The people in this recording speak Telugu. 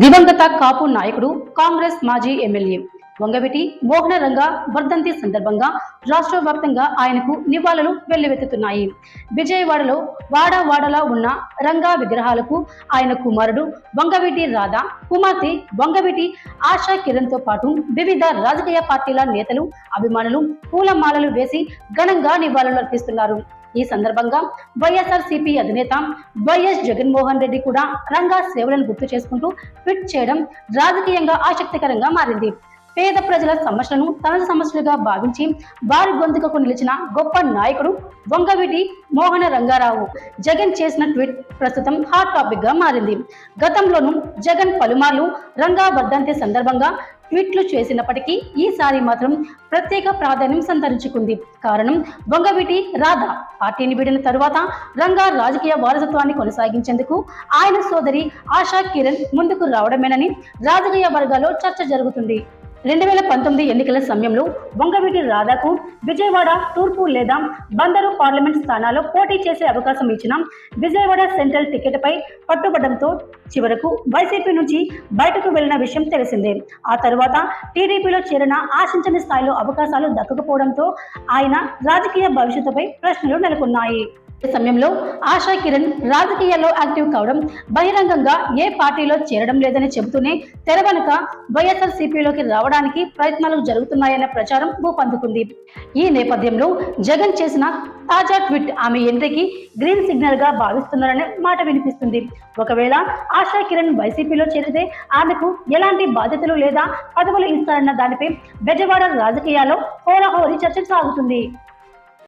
దివంగత కాపు నాయకుడు కాంగ్రెస్ మాజీ ఎమ్మెల్యే వంగవీటి మోహన రంగ వర్ధంతి సందర్భంగా రాష్ట్ర వ్యాప్తంగా ఆయనకు నివాళులు వెల్లువెత్తుతున్నాయి. విజయవాడలో వాడవాడలా ఉన్న రంగా విగ్రహాలకు ఆయన కుమారుడు వంగవీటి రాధా, కుమార్తె వంగవీటి ఆశా కిరణ్ తో పాటు వివిధ రాజకీయ పార్టీల నేతలు, అభిమానులు పూలమాలలు వేసి ఘనంగా నివాళులు అర్పిస్తున్నారు. ఈ సందర్భంగా వైఎస్ఆర్సీపీ అధినేత వైఎస్ జగన్మోహన్ రెడ్డి కూడా రంగా సేవలను గుర్తు చేసుకుంటూ ట్వీట్ చేయడం రాజకీయంగా ఆసక్తికరంగా మారింది. పేద ప్రజల సమస్యలను తన సమస్యలుగా భావించి వారి గొంతుకకు నిలిచిన గొప్ప నాయకుడు వంగవీటి మోహన రంగారావు. జగన్ చేసిన ట్వీట్ ప్రస్తుతం హాట్ టాపిక్ గా మారింది. గతంలోనూ జగన్ పలుమార్లు రంగా వర్ధంతి సందర్భంగా ట్వీట్లు చేసినప్పటికీ ఈసారి మాత్రం ప్రత్యేక ప్రాధాన్యం సంతరించుకుంది. కారణం వంగవీటి రాధా పార్టీని వీడిన తరువాత రంగా రాజకీయ వారసత్వాన్ని కొనసాగించేందుకు ఆయన సోదరి ఆశా కిరణ్ ముందుకు రావడమేనని రాజకీయ వర్గాల్లో చర్చ జరుగుతుంది. 2019 ఎన్నికల సమయంలో వంగవీటి రాధాకు విజయవాడ తూర్పు లేదా బందరు పార్లమెంట్ స్థానాల్లో పోటీ చేసే అవకాశం ఇచ్చిన విజయవాడ సెంట్రల్ టికెట్ పై పట్టుబడంతో చివరకు వైసీపీ నుంచి బయటకు వెళ్లిన విషయం తెలిసిందే. ఆ తర్వాత టీడీపీలో చేరిన ఆశించని స్థాయిలో అవకాశాలు దక్కకపోవడంతో ఆయన రాజకీయ భవిష్యత్తుపై ప్రశ్నలు నెలకొన్నాయి. ఈ సమయంలో ఆశా కిరణ్ రాజకీయాల్లో యాక్టివ్ కావడం, బహిరంగంగా ఏ పార్టీలో చేరడం లేదని చెబుతూనే తెరవెనుక వైఎస్ఆర్సీపీలోకి రావడానికి ప్రయత్నాలు జరుగుతున్నాయన్న ప్రచారం ఊపందుకుంది. ఈ నేపథ్యంలో జగన్ చేసిన తాజా ట్వీట్ ఆమె ఎంట్రీకి గ్రీన్ సిగ్నల్ గా భావిస్తున్నారనే మాట వినిపిస్తుంది. ఒకవేళ ఆశా కిరణ్ వైసీపీలో చేరితే ఆమెకు ఎలాంటి బాధ్యతలు లేదా పదవులు ఇస్తారన్న దానిపై బెజవాడ రాజకీయాల్లో హోరాహోరీ చర్చ సాగుతుంది.